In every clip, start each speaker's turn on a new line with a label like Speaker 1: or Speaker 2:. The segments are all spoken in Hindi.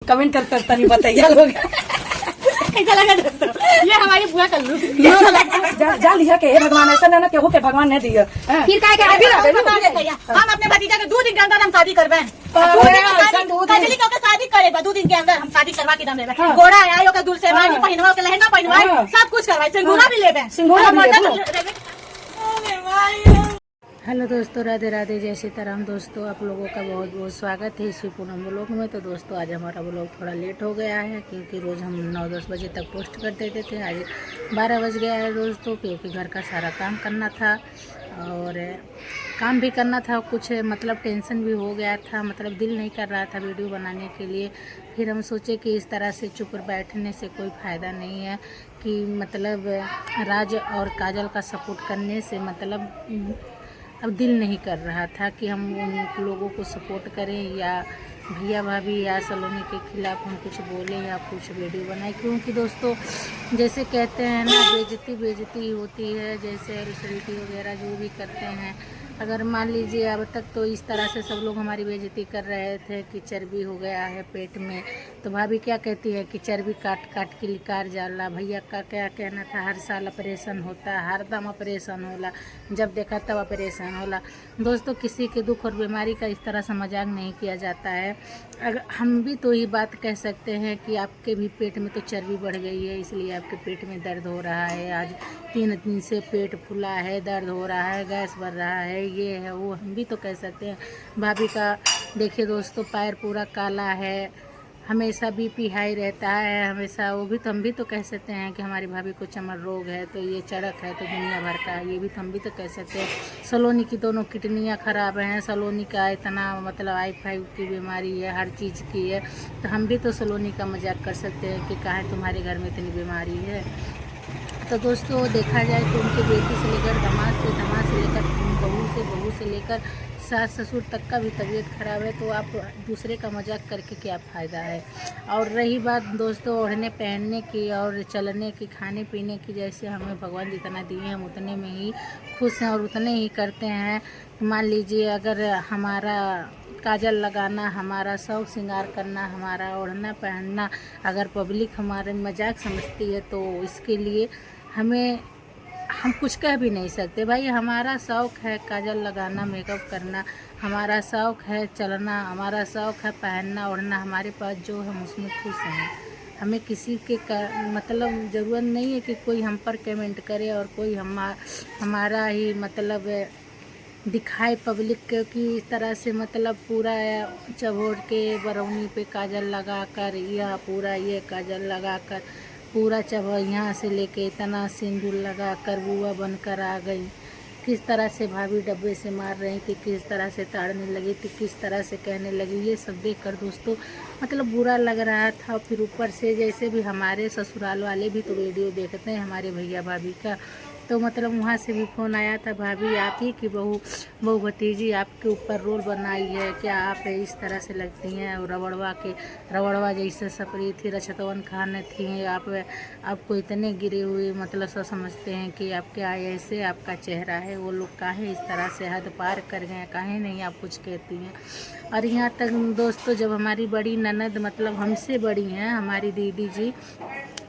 Speaker 1: कमेंट कर तनी बताइए लोग।
Speaker 2: कैसा लगा दोस्तों? ये हमारी बुआ कल्लू
Speaker 1: जा लिया के हे भगवान ऐसा ना केहू के भगवान ने दिया।
Speaker 2: फिर क्या हम अपने भतीजा के 2 दिन के अंदर हम शादी करबे। 2 दिन के शादी करे 2 दिन के अंदर हम शादी करवा के दम लेबे। घोड़ा आयो के दूर से मानी पहिनवा के लहंगा पहिनवा सब कुछ करवाए, सिंदूरा भी लेबे।
Speaker 3: हेलो दोस्तों, राधे राधे, जय सीताराम। दोस्तों आप लोगों का बहुत बहुत स्वागत है इसी पूनम व्लॉग में। तो दोस्तों आज हमारा व्लॉग थोड़ा लेट हो गया है क्योंकि रोज़ हम 9-10 बजे तक पोस्ट कर देते थे। आज 12 बज गया है दोस्तों, क्योंकि घर का सारा काम करना था और काम भी करना था। कुछ मतलब टेंशन भी हो गया था, मतलब दिल नहीं कर रहा था वीडियो बनाने के लिए। फिर हम सोचे कि इस तरह से चुप बैठने से कोई फ़ायदा नहीं है, कि मतलब राज और काजल का सपोर्ट करने से मतलब अब दिल नहीं कर रहा था कि हम उन लोगों को सपोर्ट करें या भैया भाभी या सलोनी के खिलाफ़ हम कुछ बोलें या कुछ वीडियो बनाएं। क्योंकि दोस्तों जैसे कहते हैं ना, बेइज्जती होती है। जैसे रिश्तेदारी वगैरह जो भी करते हैं, अगर मान लीजिए अब तक तो इस तरह से सब लोग हमारी बेइज्जती कर रहे थे कि चर्बी हो गया है पेट में, तो भाभी क्या कहती है कि चर्बी काट काट के लिकार जाला। भैया का क्या कहना था, हर साल ऑपरेशन होता है, हर दम ऑपरेशन होला, जब देखा तब ऑपरेशन होला। दोस्तों किसी के दुख और बीमारी का इस तरह से मजाक नहीं किया जाता है। अगर हम भी तो ये बात कह सकते हैं कि आपके भी पेट में तो चर्बी बढ़ गई है, इसलिए आपके पेट में दर्द हो रहा है। आज 3 दिन से पेट फूला है, दर्द हो रहा है, गैस बढ़ रहा है, ये है वो, हम भी तो कह सकते हैं। भाभी का देखिए दोस्तों पैर पूरा काला है, हमेशा बीपी हाई रहता है हमेशा, वो भी तो हम भी तो कह सकते हैं कि हमारी भाभी को चमड़ रोग है, तो ये चढ़क है तो दुनिया भर का है, ये भी तो हम भी तो कह सकते हैं। सलोनी की दोनों किडनियाँ ख़राब हैं, सलोनी का इतना मतलब आई-फाई की बीमारी है, हर चीज़ की है, तो हम भी तो सलोनी का मजाक कर सकते हैं कि काहे तुम्हारे घर में इतनी बीमारी है। तो दोस्तों देखा जाए तो उनके बेटी से लेकर दामाद से लेकर बहू से लेकर सास ससुर तक का भी तबीयत ख़राब है, तो आप दूसरे का मजाक करके क्या फ़ायदा है। और रही बात दोस्तों ओढ़ने पहनने की और चलने की, खाने पीने की, जैसे हमें भगवान जितना दिए हम उतने में ही खुश हैं और उतने ही करते हैं। मान लीजिए अगर हमारा काजल लगाना, हमारा शौक श्रृंगार करना, हमारा ओढ़ना पहनना अगर पब्लिक हमारे मजाक समझती है, तो इसके लिए हम कुछ कह भी नहीं सकते। भाई हमारा शौक़ है काजल लगाना, मेकअप करना, हमारा शौक़ है चलना, हमारा शौक़ है पहनना ओढ़ना, हमारे पास जो हम उसमें खुश हैं। हमें किसी के मतलब ज़रूरत नहीं है कि कोई हम पर कमेंट करे और कोई हमारा ही मतलब दिखाए पब्लिक के कि इस तरह से मतलब पूरा चबोड़ के बरौनी पे काजल लगा कर या पूरा ये काजल लगा कर पूरा चबा यहाँ से लेके इतना सिंदूर लगा कर बुआ बनकर आ गई। किस तरह से भाभी डब्बे से मार रही थी, किस तरह से ताड़ने लगी थी, किस तरह से कहने लगी, ये सब देख कर दोस्तों मतलब बुरा लग रहा था। फिर ऊपर से जैसे भी हमारे ससुराल वाले भी तो वीडियो देखते हैं हमारे भैया भाभी का, तो मतलब वहाँ से भी फ़ोन आया था, भाभी आप ही की बहू भतीजी आपके ऊपर रोल बनाई है क्या, आप इस तरह से लगती हैं, रवड़वा जैसे सपरी थी, रछतवन खान थी, आपको इतने गिरे हुए मतलब सब समझते हैं कि आप क्या ऐसे आपका चेहरा है। वो लोग काहे इस तरह से हद पार कर गए, काहे नहीं आप कुछ कहती हैं। और यहाँ तक दोस्तों जब हमारी बड़ी ननद मतलब हमसे बड़ी हैं, हमारी दीदी जी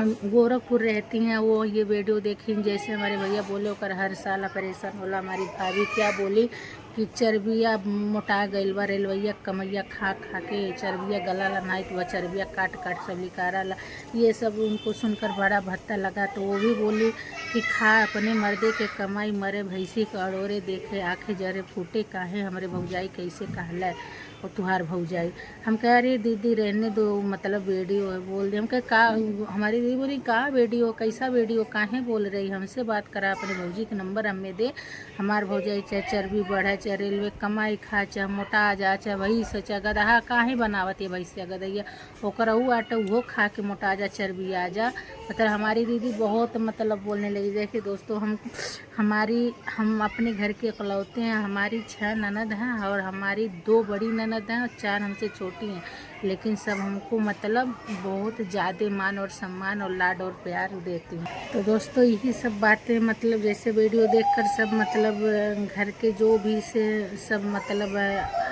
Speaker 3: गोरखपुर रहती हैं, वो ये वीडियो देखी, जैसे हमारे भैया बोले होकर हर साल ऑपरेशन होला, हमारी भाभी क्या बोली कि चर्बिया मोटा गइल बा, रेलवैया कमैया खा खा के चर्बिया गला लनाई, तो वह चर्बिया काट काट सब लिकारा ला। ये सब उनको सुनकर बड़ा भत्ता लगा, तो वो भी बोली कि खा अपने मर्दे के कमाई, मरे भैंसी के अड़ोरे देखे आँखें जरे फूटे, काहे हमारे भौजाई कैसे कहला है और तुहार भौजाई। हम कह रहे दीदी रहने दो, मतलब वीडियो है बोल दे। हम कह का, हमारी दीदी बोली का वीडियो, कैसा वीडियो, काहे बोल रही, हमसे बात करा, अपने भौजी के नंबर हमें दे। हमार भौजाई चाहे चर्बी बढ़े, चाहे रेलवे कमाई खा, चाहे मोटा जा, चाहे वही से चाहे गदहा काहे बनावत है भैंसिया गदैया, ओकर आटा वो खा के मोटा जा, चर्बी आ जा। मतलब हमारी दीदी बहुत मतलब बोलने लगी। देखिए दोस्तों हम अपने घर के इकलौते हैं, हमारी 6 ननद हैं और हमारी 2 बड़ी ननद हैं और 4 हमसे छोटी हैं। लेकिन सब हमको मतलब बहुत ज़्यादा मान और सम्मान और लाड और प्यार देती हैं। तो दोस्तों यही सब बातें मतलब जैसे वीडियो देखकर सब मतलब घर के जो भी से सब मतलब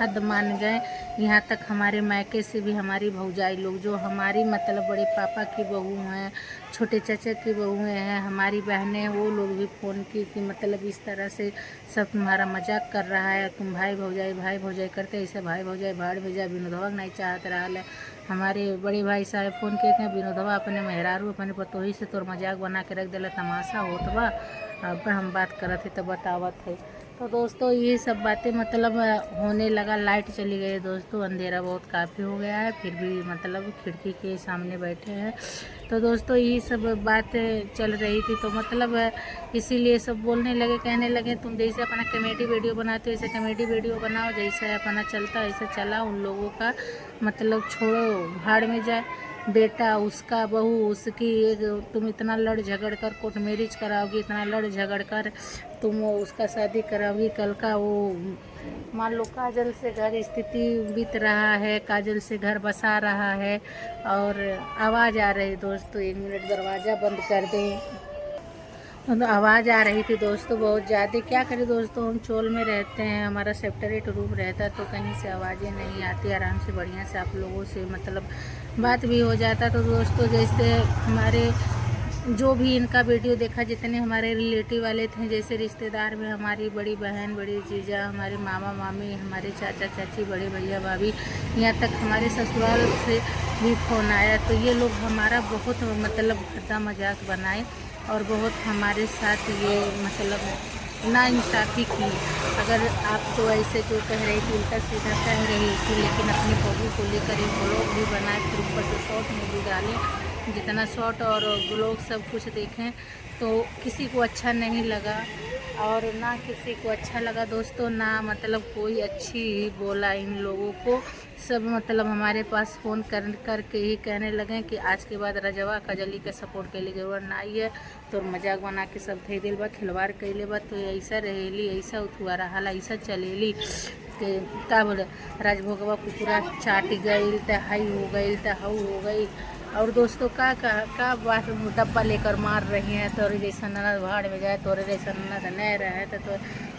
Speaker 3: हद मान जाए। यहाँ तक हमारे मायके से भी हमारी भौजाई लोग जो हमारी मतलब बड़े पापा की बहू हैं, छोटे चाचा की बहुएँ हैं, हमारी बहनें, वो लोग भी फ़ोन की कि मतलब इस तरह से सब तुम्हारा मजाक कर रहा है, तुम भाई भौजाई करते, ऐसे भाई भौजाई भाड़ भेजा विनोदवा नहीं चाहत रहा है। हमारे बड़े भाई साहब फ़ोन किए थे, विनोदवा अपने मेहरारू अपने पतोही से तोर मजाक बना के रख दिला, तमाशा होत बा, अब हम बात करत थे तो बतावत है। तो दोस्तों ये सब बातें मतलब होने लगा। लाइट चली गई दोस्तों, अंधेरा बहुत काफ़ी हो गया है, फिर भी मतलब खिड़की के सामने बैठे हैं। तो दोस्तों यही सब बात चल रही थी, तो मतलब इसीलिए सब बोलने लगे, कहने लगे तुम जैसे अपना कॉमेडी वीडियो बनाते हो ऐसे कॉमेडी वीडियो बनाओ, जैसे अपना चलता है ऐसे चला। उन लोगों का मतलब छोड़ो, भाड़ में जाए। बेटा उसका, बहू उसकी, एक तुम इतना लड़ झगड़ कर कोर्ट मैरिज कराओगी, इतना लड़ झगड़ कर तुम उसका शादी कराओगी, कल का वो मान लो काजल से घर स्थिति बीत रहा है, काजल से घर बसा रहा है। और आवाज़ आ रही दोस्तों, 1 मिनट दरवाज़ा बंद कर दें। तो आवाज़ आ रही थी दोस्तों बहुत ज़्यादा। क्या करें दोस्तों, हम चोल में रहते हैं, हमारा सेपरेट रूम रहता है, तो कहीं से आवाज़ें नहीं आती, आराम से बढ़िया से आप लोगों से मतलब बात भी हो जाता। तो दोस्तों जैसे हमारे जो भी इनका वीडियो देखा, जितने हमारे रिलेटिव वाले थे, जैसे रिश्तेदार में हमारी बड़ी बहन, बड़ी जीजा, हमारे मामा मामी, हमारे चाचा चाची, बड़े भैया भाभी, यहाँ तक हमारे ससुराल से भी फ़ोन आया। तो ये लोग हमारा बहुत मतलब भद्दा मजाक बनाए और बहुत हमारे साथ ये मतलब नाइंसाफ़ी की। अगर आप तो ऐसे जो कह रही थी उल्टा सीधा कह रही थी, लेकिन अपनी बहू को लेकर एक ब्लॉग भी बनाए, फिर ऊपर से शॉर्ट में भी डालें। जितना शॉर्ट और ब्लॉग सब कुछ देखें तो किसी को अच्छा नहीं लगा, और ना किसी को अच्छा लगा दोस्तों, ना मतलब कोई अच्छी ही बोला इन लोगों को। सब मतलब हमारे पास फ़ोन करके ही कहने लगे कि आज के बाद रजवा काजली के सपोर्ट के लिए जरूरत ना आई है, तो मजाक बना के सब थे दिल बा, खिलवाड़ कैले बा, तो ऐसा रहेली, ऐसा उठुआ रहा, ऐसा चलेली कि का बोले राजभोगवा कुकुरा चाट गई, तो हाई हो गई, तो हाउ हो गई। और दोस्तों का बात डब्बा लेकर मार रही हैं, तोरे जैसा ननद भाड़ में जाए, तोरे जैसा ननद नहीं रहे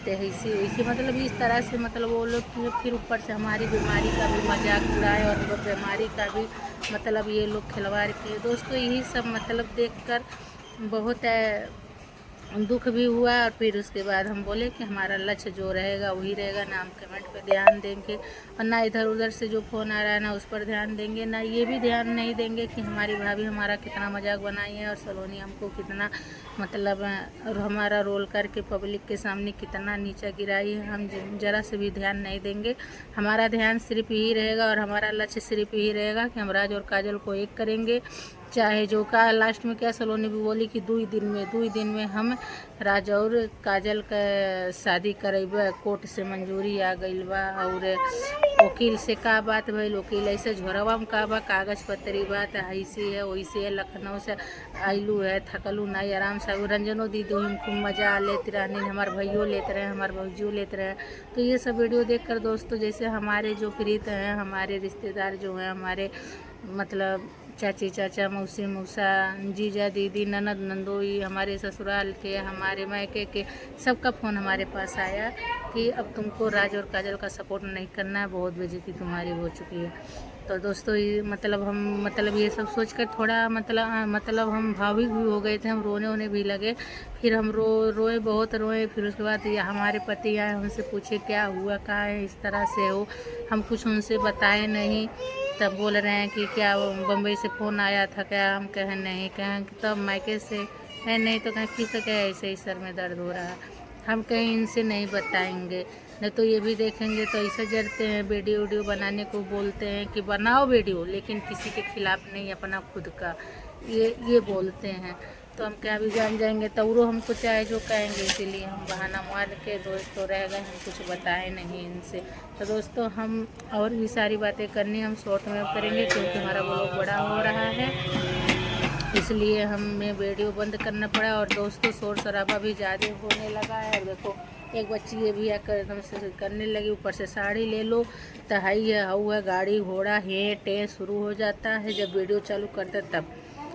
Speaker 3: तो इसी मतलब इस तरह से मतलब वो लोग फिर ऊपर से हमारी बीमारी का भी मजाक उड़ाए और बीमारी का भी मतलब ये लोग खिलवाड़ किए। दोस्तों यही सब मतलब देखकर बहुत दुख भी हुआ। और फिर उसके बाद हम बोले कि हमारा लक्ष्य जो रहेगा वही रहेगा, ना हम कमेंट पे ध्यान देंगे और ना इधर उधर से जो फ़ोन आ रहा है ना उस पर ध्यान देंगे, ना ये भी ध्यान नहीं देंगे कि हमारी भाभी हमारा कितना मजाक बनाई है और सलोनी हमको कितना मतलब हमारा रोल करके पब्लिक के सामने कितना नीचा गिराई है। हम ज़रा से भी ध्यान नहीं देंगे। हमारा ध्यान सिर्फ यही रहेगा और हमारा लक्ष्य सिर्फ यही रहेगा कि हम राज और काजल को एक करेंगे। चाहे जो का लास्ट में क्या सलोनी भी बोली कि 2 दिन में हम राज और काजल का शादी करेबा, कोर्ट से मंजूरी आ गई बा। और वकील से का बात भइल, वकील ऐसे झोरवा में का बा, कागज पत्री बात ऐसी है वैसी है, लखनऊ से आइलू है, थकलू नहीं, आराम से रंजनो दीदी हमको मज़ा लेते रहनी, हमारे भैयों लेते रहे, हमारे भौजियों लेते रहे। तो ये सब वीडियो देखकर दोस्तों जैसे हमारे जो प्रीत हैं, हमारे रिश्तेदार जो हैं, हमारे मतलब चाची चाचा, मौसी मौसा, जीजा दीदी, ननद नंदोई, हमारे ससुराल के, हमारे मायके के सबका फ़ोन हमारे पास आया कि अब तुमको राज और काजल का सपोर्ट नहीं करना है, बहुत बेइज्जती तुम्हारी हो चुकी है। तो दोस्तों ये मतलब हम मतलब ये सब सोचकर थोड़ा मतलब हम भावुक भी हो गए थे, हम रोने भी लगे। फिर हम रोए बहुत रोए। फिर उसके बाद ये हमारे पति आए, हमसे पूछे क्या हुआ, कहाँ है, इस तरह से हो। हम कुछ उनसे बताए नहीं, तब बोल रहे हैं कि क्या बम्बई से फ़ोन आया था क्या, हम कहें नहीं, कहें तब मायके से है नहीं, तो कहें किस कहे ऐसे ही सर में दर्द हो रहा है, हम कहीं इनसे नहीं बताएंगे, नहीं तो ये भी देखेंगे तो ऐसे जरते हैं। वीडियो बनाने को बोलते हैं कि बनाओ वीडियो, लेकिन किसी के खिलाफ नहीं, अपना खुद का ये बोलते हैं। तो हम क्या भी जान जाएंगे, तो वो हमको चाहे जो कहेंगे, इसीलिए हम बहाना मार के दोस्तों रह गए, हम कुछ बताए नहीं इनसे। तो दोस्तों हम और भी सारी बातें करनी हम शॉर्ट में करेंगे, क्योंकि हमारा ब्लॉग बड़ा हो रहा है, इसलिए हमें वीडियो बंद करना पड़ा। और दोस्तों शोर शराबा भी ज़्यादा होने लगा है। और देखो एक बच्ची ये भी आकर एकदम से करने लगी, ऊपर से साड़ी ले लो तो हाई है हाउ है, गाड़ी घोड़ा हे टे शुरू हो जाता है जब वीडियो चालू करते तब।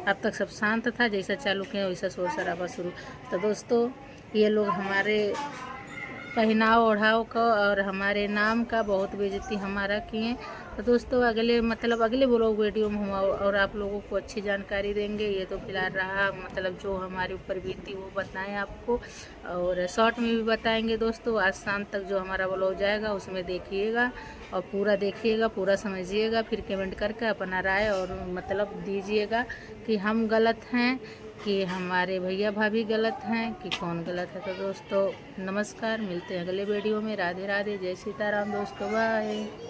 Speaker 3: अब तक सब शांत था, जैसा चालू किया वैसा शोर शराबा शुरू। तो दोस्तों ये लोग हमारे पहनाव ओढ़ाव का और हमारे नाम का बहुत बेइज्जती हमारा किए। तो दोस्तों अगले ब्लॉग वीडियो में हम और आप लोगों को अच्छी जानकारी देंगे। ये तो फिलहाल रहा जो हमारे ऊपर बीती वो बताएं आपको, और शॉर्ट में भी बताएंगे दोस्तों। आज शाम तक जो हमारा ब्लॉग जाएगा उसमें देखिएगा और पूरा देखिएगा, पूरा समझिएगा, फिर कमेंट करके अपना राय और दीजिएगा कि हम गलत हैं कि हमारे भैया भाभी गलत हैं कि कौन गलत है। तो दोस्तों नमस्कार, मिलते हैं अगले वीडियो में। राधे राधे, जय सीताराम दोस्तों, बाय।